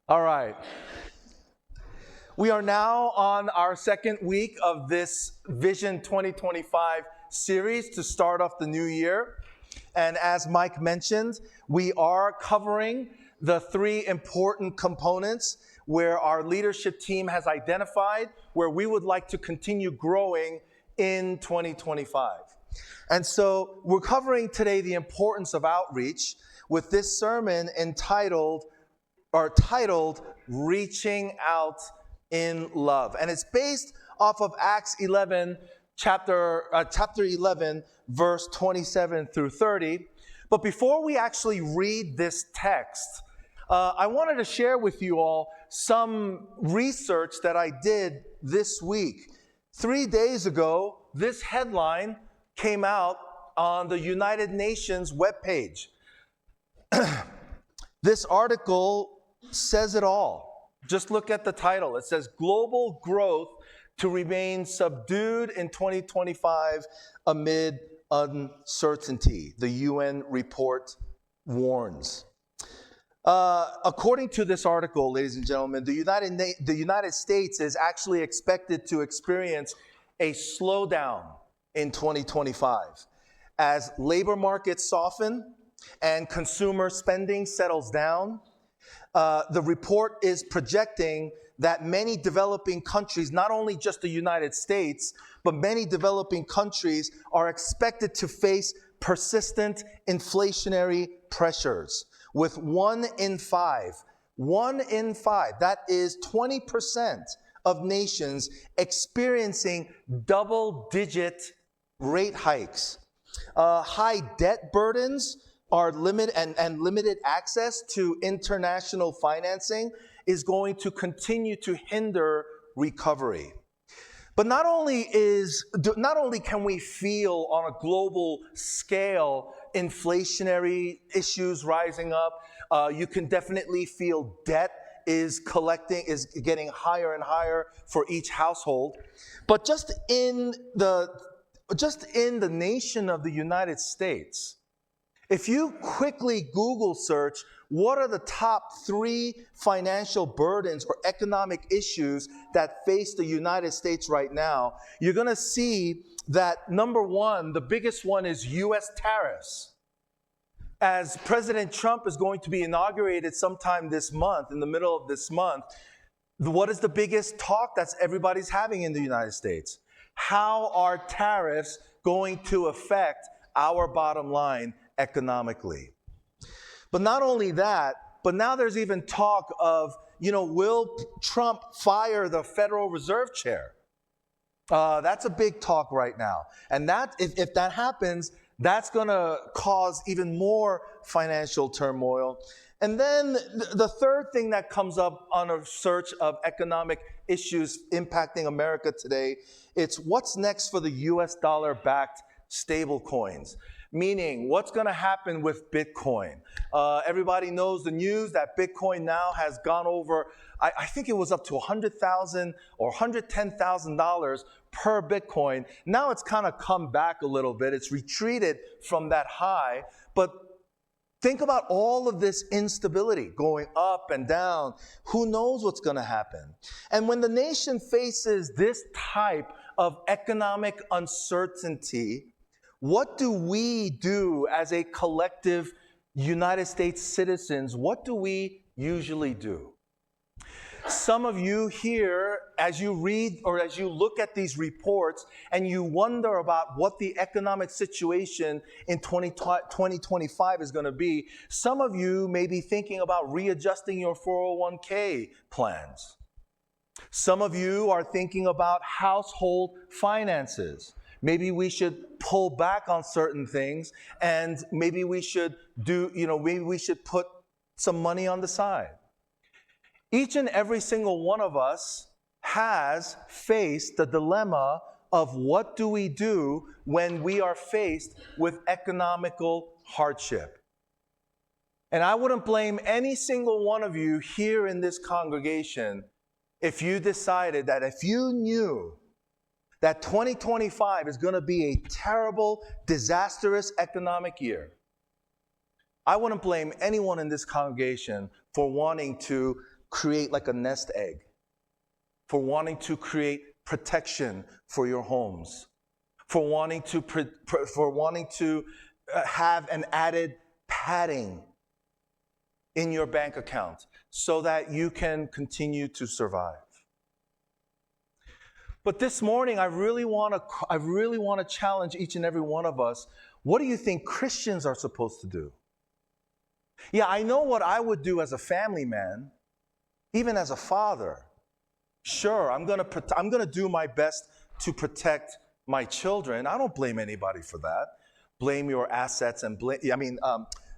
All right. We are now on our second week of this Vision 2025 series to start off the new year. And as Mike mentioned, we are covering the three important components where our leadership team has identified where we would like to continue growing in 2025. And so we're covering today the importance of outreach with this sermon titled Reaching Out in Love. And it's based off of Acts 11, chapter 11, verse 27 through 30. But before we actually read this text, I wanted to share with you all some research that I did this week. 3 days ago, this headline came out on the United Nations webpage. This article says it all. Just look at the title. It says, Global Growth to Remain Subdued in 2025 Amid Uncertainty. The UN report warns. According to this article, ladies and gentlemen, the United States is actually expected to experience a slowdown in 2025 as labor markets soften and consumer spending settles down. The report is projecting that many developing countries, not only just the United States, but many developing countries are expected to face persistent inflationary pressures, with 1 in 5, that is 20% of nations experiencing double-digit rate hikes. High debt burdens are limited access to international financing is going to continue to hinder recovery. But not only can we feel on a global scale inflationary issues rising up, you can definitely feel debt is getting higher and higher for each household. But just in the nation of the United States, if you quickly Google search what are the top 3 financial burdens or economic issues that face the United States right now, you're going to see that number 1, the biggest one is U.S. tariffs. As President Trump is going to be inaugurated sometime this month, in the middle of this month, what is the biggest talk that everybody's having in the United States? How are tariffs going to affect our bottom line economically? But not only that, but now there's even talk of, will Trump fire the Federal Reserve Chair? That's a big talk right now. And that, if that happens, that's going to cause even more financial turmoil. And then the third thing that comes up on a search of economic issues impacting America today, it's what's next for the US dollar-backed stable coins. Meaning, what's going to happen with Bitcoin? Everybody knows the news that Bitcoin now has gone over, I think it was up to $100,000 or $110,000 per Bitcoin. Now it's kind of come back a little bit. It's retreated from that high. But think about all of this instability going up and down. Who knows what's going to happen? And when the nation faces this type of economic uncertainty, what do we do as a collective United States citizens? What do we usually do? Some of you here, as you read or as you look at these reports and you wonder about what the economic situation in 2025 is going to be, some of you may be thinking about readjusting your 401k plans. Some of you are thinking about household finances. Maybe we should pull back on certain things, and maybe we should put some money on the side. Each and every single one of us has faced the dilemma of what do we do when we are faced with economical hardship. And I wouldn't blame any single one of you here in this congregation if you decided that if you knew that 2025 is going to be a terrible, disastrous economic year, I wouldn't blame anyone in this congregation for wanting to create like a nest egg, for wanting to create protection for your homes, for wanting to have an added padding in your bank account so that you can continue to survive. But this morning, I really want to challenge each and every one of us. What do you think Christians are supposed to do? Yeah, I know what I would do as a family man, even as a father. Sure, I'm going to do my best to protect my children. I don't blame anybody for that. Blame your assets and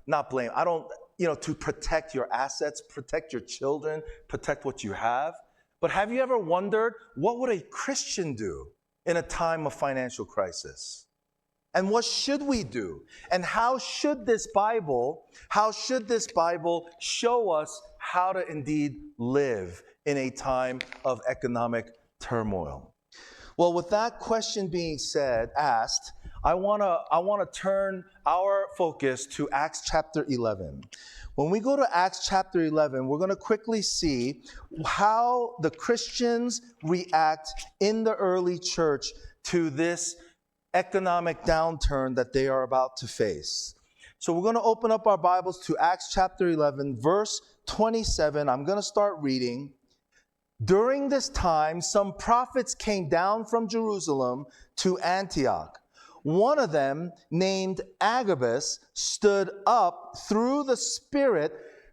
not blame. I don't, to protect your assets, protect your children, protect what you have. But have you ever wondered, what would a Christian do in a time of financial crisis? And what should we do? And how should this Bible show us how to indeed live in a time of economic turmoil? Well, with that question being asked, I want to turn our focus to Acts chapter 11. When we go to Acts chapter 11, we're going to quickly see how the Christians react in the early church to this economic downturn that they are about to face. So we're going to open up our Bibles to Acts chapter 11, verse 27. I'm going to start reading. During this time, some prophets came down from Jerusalem to Antioch. One of them, named Agabus, stood up through the Spirit,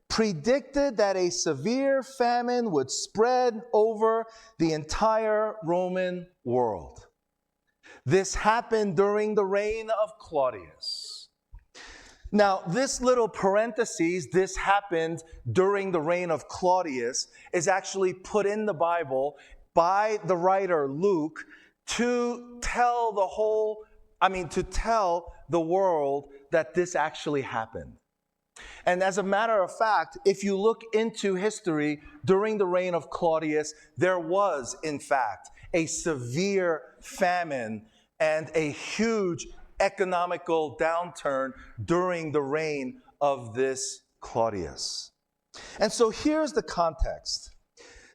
predicted that a severe famine would spread over the entire Roman world. This happened during the reign of Claudius. Now, this little parenthesis, this happened during the reign of Claudius, is actually put in the Bible by the writer Luke to tell the world that this actually happened. And as a matter of fact, if you look into history during the reign of Claudius, there was, in fact, a severe famine and a huge economical downturn during the reign of this Claudius. And so here's the context.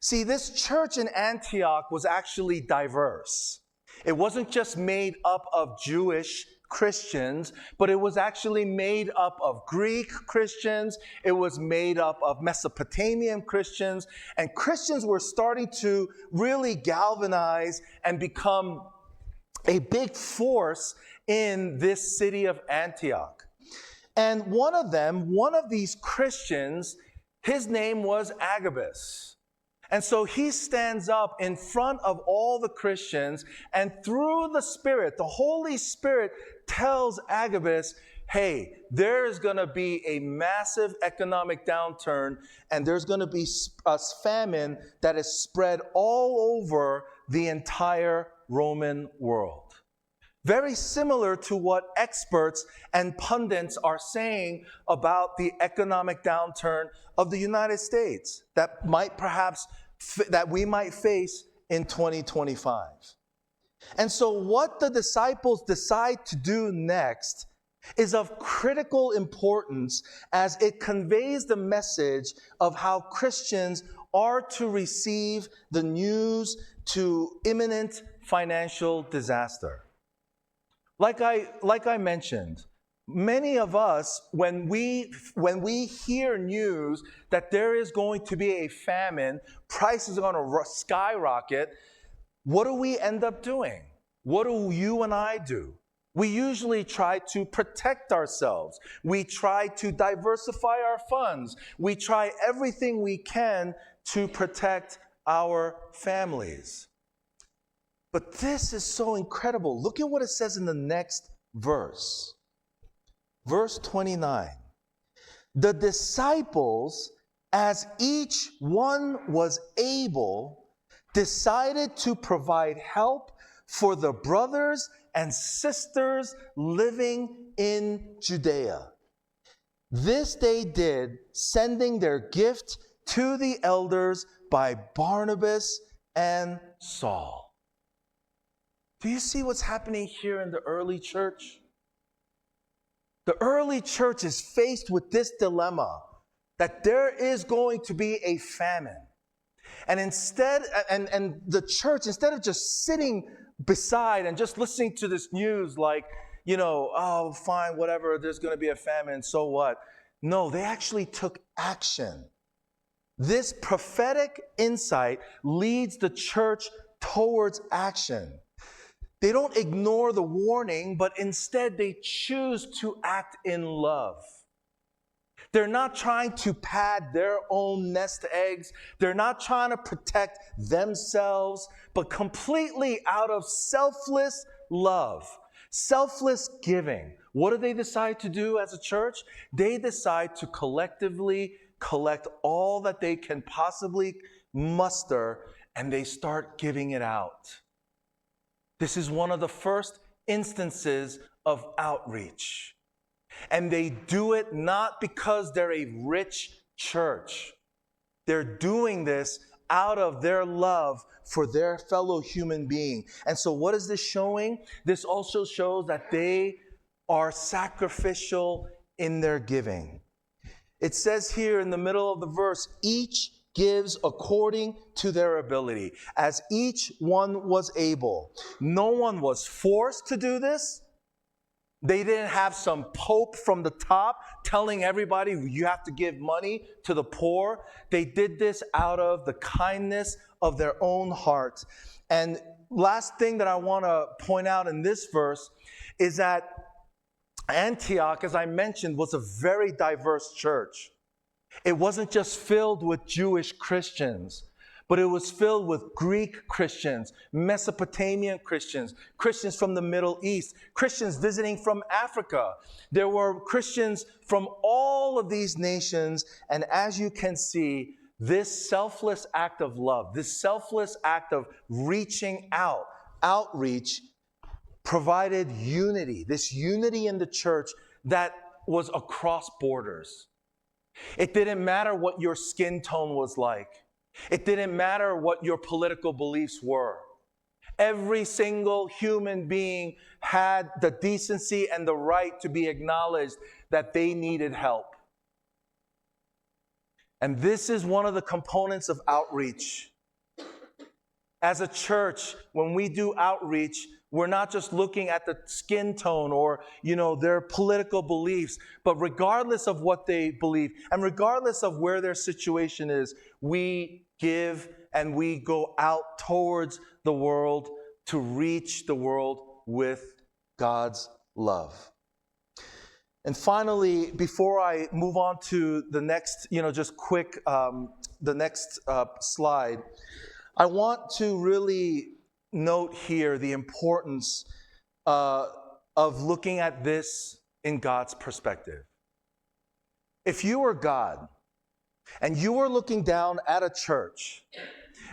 See, this church in Antioch was actually diverse. It wasn't just made up of Jewish Christians, but it was actually made up of Greek Christians. It was made up of Mesopotamian Christians. And Christians were starting to really galvanize and become a big force in this city of Antioch. And one of these Christians, his name was Agabus. And so he stands up in front of all the Christians, and through the Spirit, the Holy Spirit tells Agabus, hey, there's going to be a massive economic downturn, and there's going to be a famine that is spread all over the entire Roman world. Very similar to what experts and pundits are saying about the economic downturn of the United States that we might face in 2025. And so what the disciples decide to do next is of critical importance as it conveys the message of how Christians are to receive the news to imminent financial disaster. Like I mentioned, many of us, when we hear news that there is going to be a famine, prices are going to skyrocket, what do we end up doing? What do you and I do? We usually try to protect ourselves. We try to diversify our funds. We try everything we can to protect our families. But this is so incredible. Look at what it says in the next verse. Verse 29. The disciples, as each one was able, decided to provide help for the brothers and sisters living in Judea. This they did, sending their gift to the elders by Barnabas and Saul. Do you see what's happening here in the early church? The early church is faced with this dilemma. that there is going to be a famine. And instead, and the church, instead of just sitting beside and just listening to this news like, oh, fine, whatever, there's going to be a famine, so what? No, they actually took action. This prophetic insight leads the church towards action. They don't ignore the warning, but instead they choose to act in love. They're not trying to pad their own nest eggs. They're not trying to protect themselves, but completely out of selfless love, selfless giving. What do they decide to do as a church? They decide to collectively collect all that they can possibly muster, and they start giving it out. This is one of the first instances of outreach. And they do it not because they're a rich church. They're doing this out of their love for their fellow human being. And so what is this showing? This also shows that they are sacrificial in their giving. It says here in the middle of the verse, each gives according to their ability, as each one was able. No one was forced to do this. They didn't have some pope from the top telling everybody you have to give money to the poor. They did this out of the kindness of their own heart. And last thing that I want to point out in this verse is that Antioch, as I mentioned, was a very diverse church. It wasn't just filled with Jewish Christians, but it was filled with Greek Christians, Mesopotamian Christians, Christians from the Middle East, Christians visiting from Africa. There were Christians from all of these nations, and as you can see, this selfless act of love, this selfless act of reaching out, outreach, provided unity, this unity in the church that was across borders. It didn't matter what your skin tone was like. It didn't matter what your political beliefs were. Every single human being had the decency and the right to be acknowledged that they needed help. And this is one of the components of outreach. As a church, when we do outreach, we're not just looking at the skin tone or, their political beliefs, but regardless of what they believe and regardless of where their situation is, we give and we go out towards the world to reach the world with God's love. And finally, before I move on to the next, just quick, the next slide, I want to really note here the importance of looking at this in God's perspective. If you were God and you were looking down at a church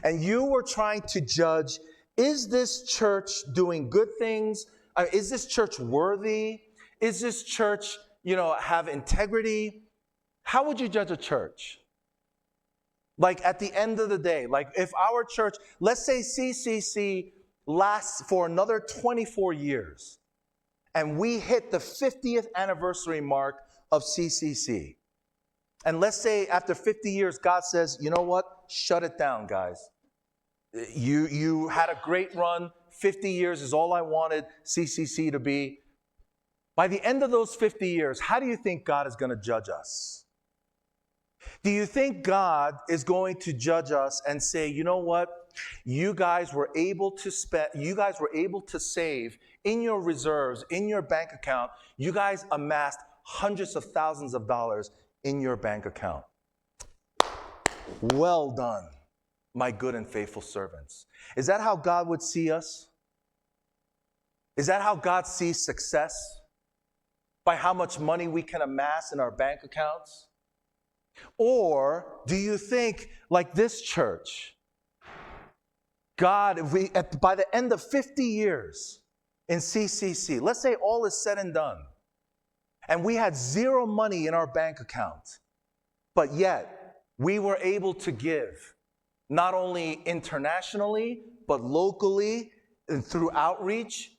and you were trying to judge, is this church doing good things? Is this church worthy? Is this church, have integrity? How would you judge a church? Like at the end of the day, like if our church, let's say CCC lasts for another 24 years and we hit the 50th anniversary mark of CCC. And let's say after 50 years, God says, you know what? Shut it down, guys. You had a great run. 50 years is all I wanted CCC to be. By the end of those 50 years, how do you think God is going to judge us? Do you think God is going to judge us and say, you know what? You guys were able to save in your reserves, in your bank account. You guys amassed hundreds of thousands of dollars in your bank account. Well done, my good and faithful servants. Is that how God would see us? Is that how God sees success? By how much money we can amass in our bank accounts? Or do you think, like this church, God, by the end of 50 years in CCC, let's say all is said and done, and we had zero money in our bank account, but yet we were able to give, not only internationally, but locally and through outreach,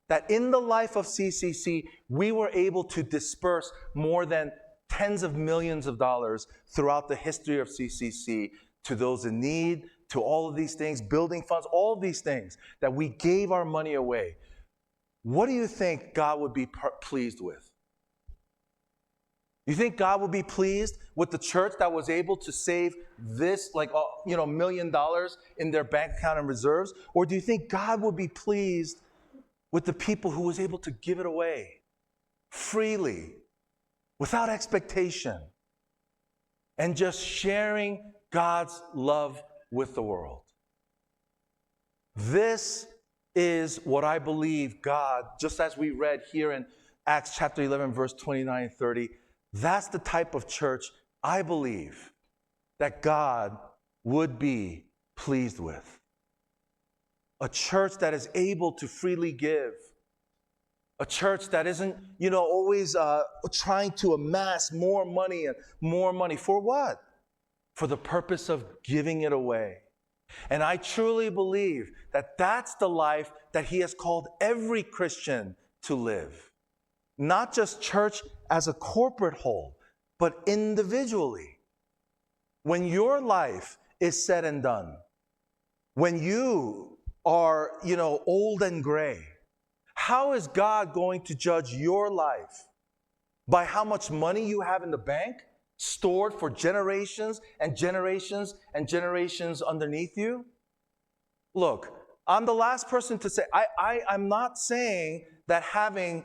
that in the life of CCC, we were able to disperse more than tens of millions of dollars throughout the history of CCC to those in need, to all of these things, building funds, all of these things that we gave our money away. What do you think God would be pleased with? You think God would be pleased with the church that was able to save this, $1 million in their bank account and reserves? Or do you think God would be pleased with the people who was able to give it away freely, without expectation, and just sharing God's love with the world? This is what I believe God, just as we read here in Acts chapter 11, verse 29 and 30, that's the type of church I believe that God would be pleased with. A church that is able to freely give. A church that isn't, always trying to amass more money and more money. For what? For the purpose of giving it away. And I truly believe that that's the life that He has called every Christian to live. Not just church as a corporate whole, but individually. When your life is said and done, when you are, old and gray, how is God going to judge your life? By how much money you have in the bank, stored for generations and generations and generations underneath you? Look, I'm the last person to say, I'm not saying that having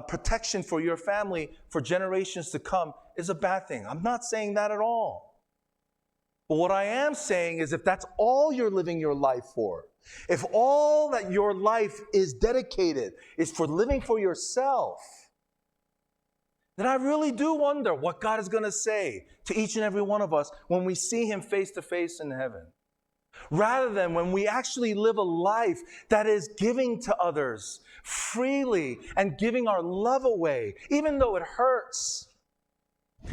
protection for your family for generations to come is a bad thing. I'm not saying that at all. But what I am saying is, if that's all you're living your life for, if all that your life is dedicated is for living for yourself, then I really do wonder what God is going to say to each and every one of us when we see Him face to face in heaven. Rather than when we actually live a life that is giving to others freely and giving our love away, even though it hurts.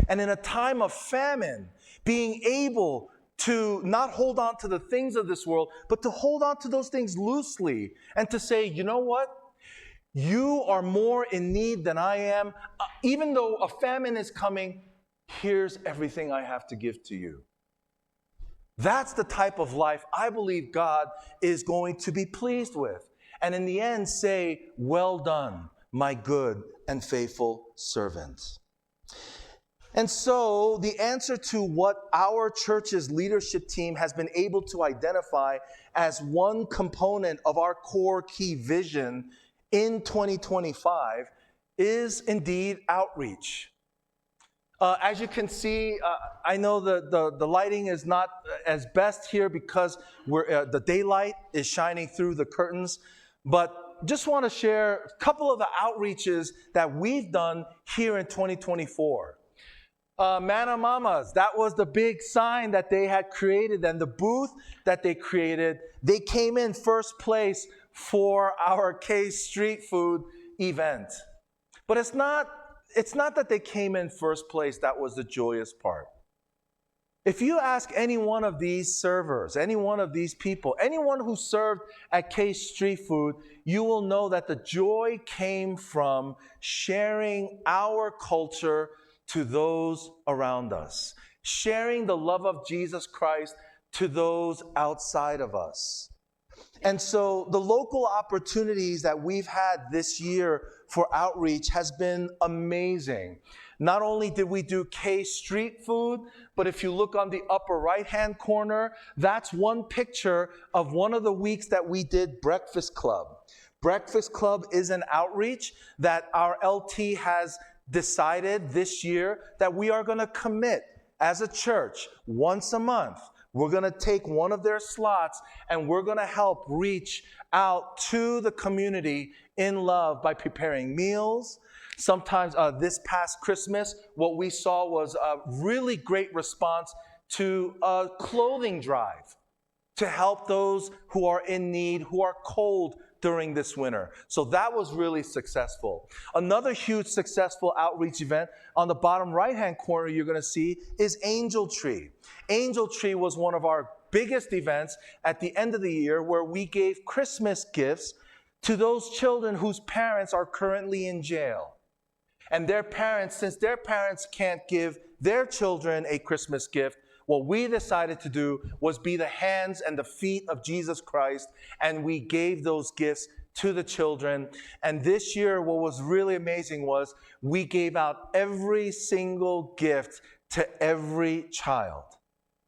And in a time of famine, being able to not hold on to the things of this world, but to hold on to those things loosely and to say, you know what? You are more in need than I am. Even though a famine is coming, here's everything I have to give to you. That's the type of life I believe God is going to be pleased with. And in the end, say, well done, my good and faithful servant. And so the answer to what our church's leadership team has been able to identify as one component of our core key vision in 2025 is indeed outreach. As you can see, I know the lighting is not as best here because the daylight is shining through the curtains, but just want to share a couple of the outreaches that we've done here in 2024. Manna Mamas, that was the big sign that they had created, and the booth that they created, they came in first place for our K Street Food event. But it's not that they came in first place that was the joyous part. If you ask any one of these servers, any one of these people, anyone who served at K Street Food, you will know that the joy came from sharing our culture to those around us, sharing the love of Jesus Christ to those outside of us. And so the local opportunities that we've had this year for outreach has been amazing. Not only did we do K Street Food, but if you look on the upper right-hand corner, that's one picture of one of the weeks that we did Breakfast Club. Breakfast Club is an outreach that our LT has decided this year that we are going to commit as a church once a month. We're going to take one of their slots and we're going to help reach out to the community in love by preparing meals. Sometimes this past Christmas, what we saw was a really great response to a clothing drive to help those who are in need, who are cold during this winter. So that was really successful. Another huge successful outreach event on the bottom right-hand corner you're going to see is Angel Tree. Angel Tree was one of our biggest events at the end of the year where we gave Christmas gifts to those children whose parents are currently in jail. And their parents, since their parents can't give their children a Christmas gift, what we decided to do was be the hands and the feet of Jesus Christ, and we gave those gifts to the children. And this year, what was really amazing was we gave out every single gift to every child.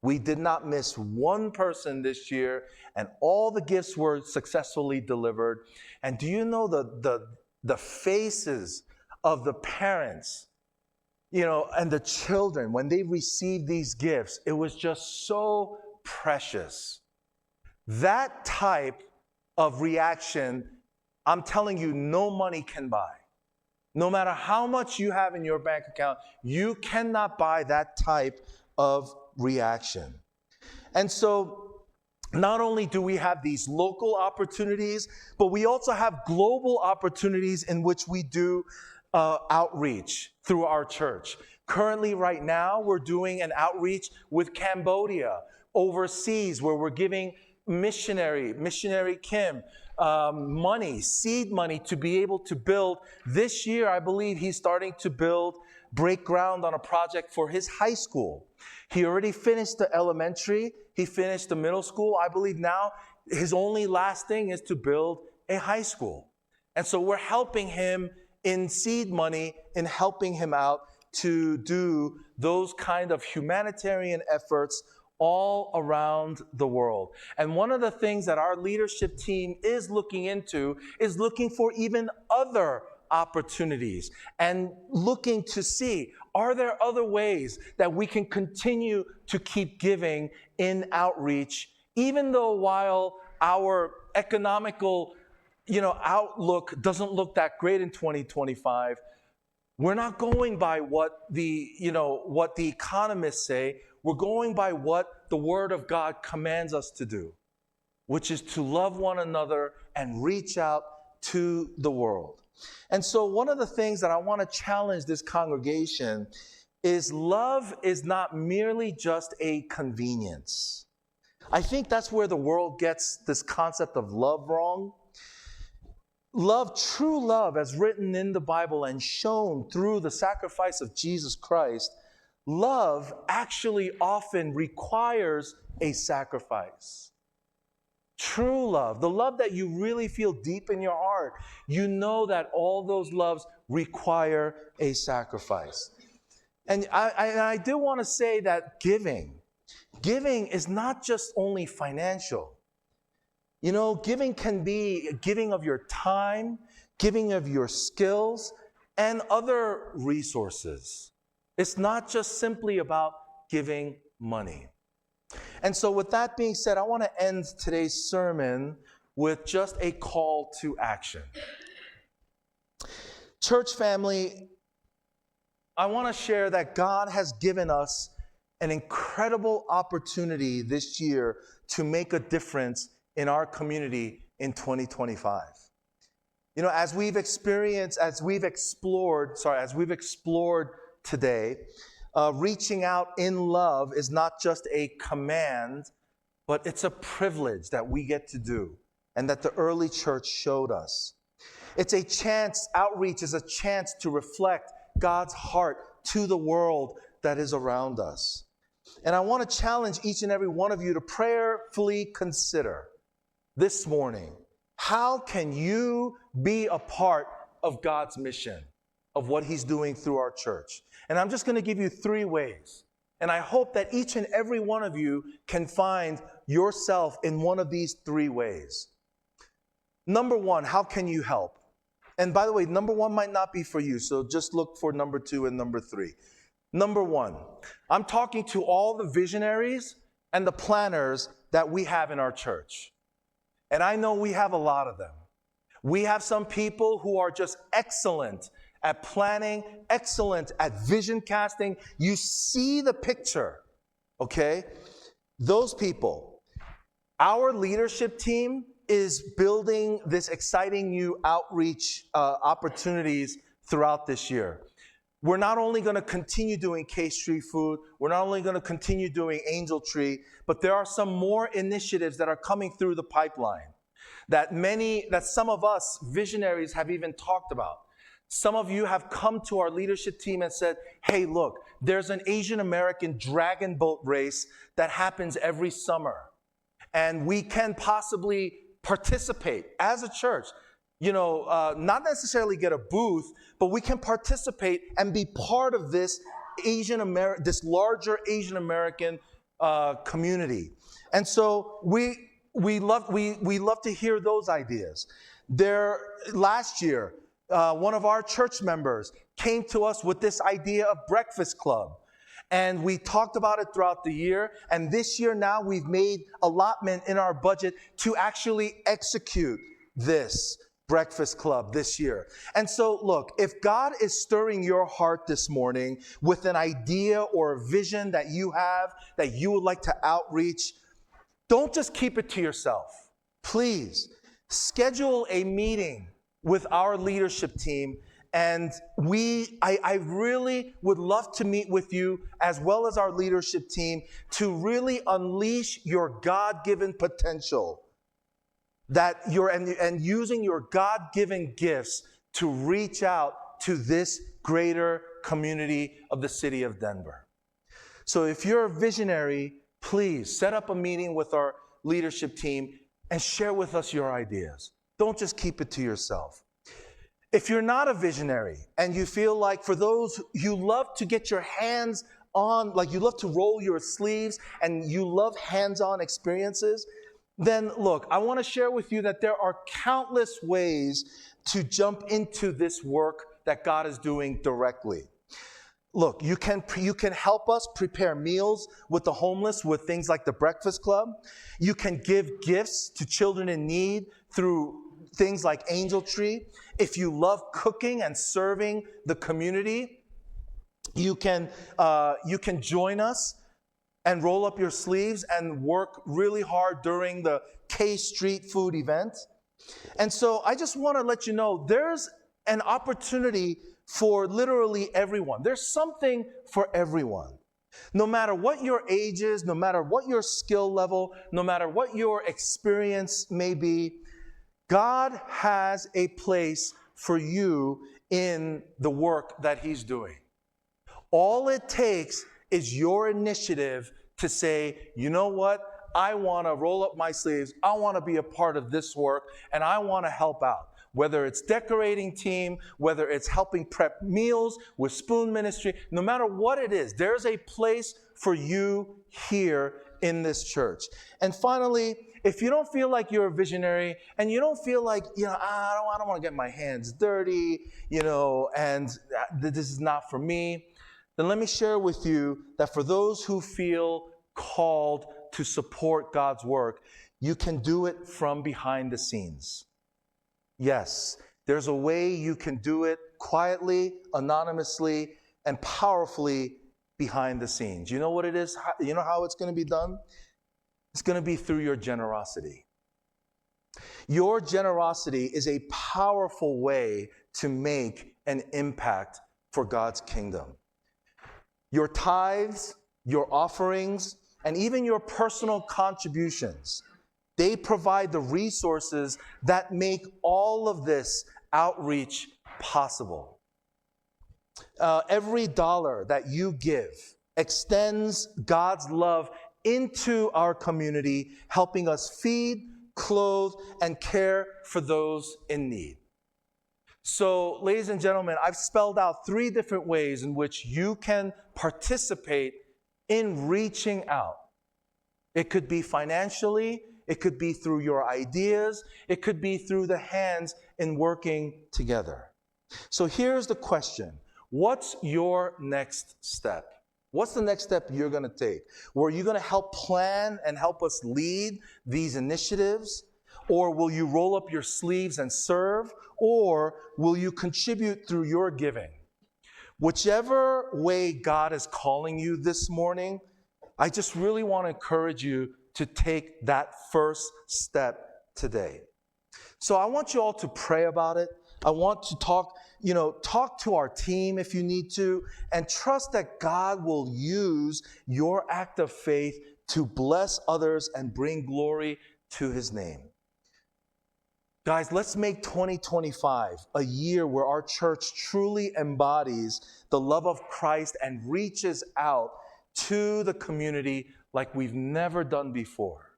We did not miss one person this year, and all the gifts were successfully delivered. And do you know the faces of the parents, and the children, when they received these gifts, it was just so precious. That type of reaction, I'm telling you, no money can buy. No matter how much you have in your bank account, you cannot buy that type of reaction. And so, not only do we have these local opportunities, but we also have global opportunities in which we do outreach through our church. Currently, right now, we're doing an outreach with Cambodia overseas, where we're giving missionary Kim money, seed money, to be able to build. This year, I believe he's starting to break ground on a project for his high school. He already finished the elementary, he finished the middle school. I believe now his only last thing is to build a high school. And so we're helping him in seed money, in helping him out to do those kind of humanitarian efforts all around the world. And one of the things that our leadership team is looking into is looking for even other opportunities and looking to see, are there other ways that we can continue to keep giving in outreach, even though while our economical outlook doesn't look that great in 2025, we're not going by what the economists say. We're going by what the Word of God commands us to do, which is to love one another and reach out to the world. And so one of the things that I want to challenge this congregation is love is not merely just a convenience. I think that's where the world gets this concept of love wrong. Love, true love, as written in the Bible and shown through the sacrifice of Jesus Christ, love actually often requires a sacrifice. True love, the love that you really feel deep in your heart, you know that all those loves require a sacrifice. And I do want to say that giving is not just only financial. Giving can be giving of your time, giving of your skills, and other resources. It's not just simply about giving money. And so with that being said, I want to end today's sermon with just a call to action. Church family, I want to share that God has given us an incredible opportunity this year to make a difference in our community in 2025. As we've explored today, reaching out in love is not just a command, but it's a privilege that we get to do and that the early church showed us. Outreach is a chance to reflect God's heart to the world that is around us. And I want to challenge each and every one of you to prayerfully consider this morning, how can you be a part of God's mission, of what He's doing through our church? And I'm just going to give you 3 ways. And I hope that each and every one of you can find yourself in one of these 3 ways. Number 1, how can you help? And by the way, number 1 might not be for you, so just look for number 2 and number 3. Number 1, I'm talking to all the visionaries and the planners that we have in our church. And I know we have a lot of them. We have some people who are just excellent at planning, excellent at vision casting. You see the picture, okay? Those people. Our leadership team is building this exciting new outreach opportunities throughout this year. We're not only going to continue doing K-Street Food, we're not only going to continue doing Angel Tree, but there are some more initiatives that are coming through the pipeline that some of us visionaries have even talked about. Some of you have come to our leadership team and said, hey, look, there's an Asian American dragon boat race that happens every summer. And we can possibly participate as a church. Not necessarily get a booth, but we can participate and be part of this this larger Asian American community. And so we love to hear those ideas. Last year, one of our church members came to us with this idea of Breakfast Club. And we talked about it throughout the year. And this year now we've made allotment in our budget to actually execute this Breakfast Club this year. And so look, if God is stirring your heart this morning with an idea or a vision that you have that you would like to outreach, don't just keep it to yourself. Please schedule a meeting with our leadership team. And I really would love to meet with you as well as our leadership team to really unleash your God-given potential and using your God-given gifts to reach out to this greater community of the city of Denver. So if you're a visionary, please set up a meeting with our leadership team and share with us your ideas. Don't just keep it to yourself. If you're not a visionary and you feel like for those you love to get your hands on, like you love to roll your sleeves and you love hands-on experiences, then look, I want to share with you that there are countless ways to jump into this work that God is doing directly. Look, you can help us prepare meals with the homeless with things like the Breakfast Club. You can give gifts to children in need through things like Angel Tree. If you love cooking and serving the community, you can join us and roll up your sleeves and work really hard during the K Street food event. And so I just want to let you know there's an opportunity for literally everyone. There's something for everyone. No matter what your age is, no matter what your skill level, no matter what your experience may be, God has a place for you in the work that He's doing. All it takes is your initiative to say, you know what? I want to roll up my sleeves. I want to be a part of this work, and I want to help out. Whether it's decorating team, whether it's helping prep meals with Spoon Ministry, no matter what it is, there's a place for you here in this church. And finally, if you don't feel like you're a visionary and you don't feel like, I don't want to get my hands dirty, and this is not for me, then let me share with you that for those who feel called to support God's work, you can do it from behind the scenes. Yes, there's a way you can do it quietly, anonymously, and powerfully behind the scenes. You know what it is? You know how it's going to be done? It's going to be through your generosity. Your generosity is a powerful way to make an impact for God's kingdom. Your tithes, your offerings, and even your personal contributions, they provide the resources that make all of this outreach possible. Every dollar that you give extends God's love into our community, helping us feed, clothe, and care for those in need. So, ladies and gentlemen, I've spelled out 3 different ways in which you can participate in reaching out. It could be financially, it could be through your ideas, it could be through the hands in working together. So here's the question. What's your next step? What's the next step you're going to take? Were you going to help plan and help us lead these initiatives? Or will you roll up your sleeves and serve? Or will you contribute through your giving? Whichever way God is calling you this morning, I just really want to encourage you to take that first step today. So I want you all to pray about it. I want to talk to our team if you need to, and trust that God will use your act of faith to bless others and bring glory to His name. Guys, let's make 2025 a year where our church truly embodies the love of Christ and reaches out to the community like we've never done before.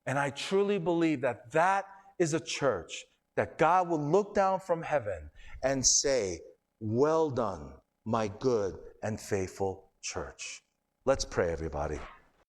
And I truly believe that that is a church that God will look down from heaven and say, "Well done, my good and faithful church." Let's pray, everybody.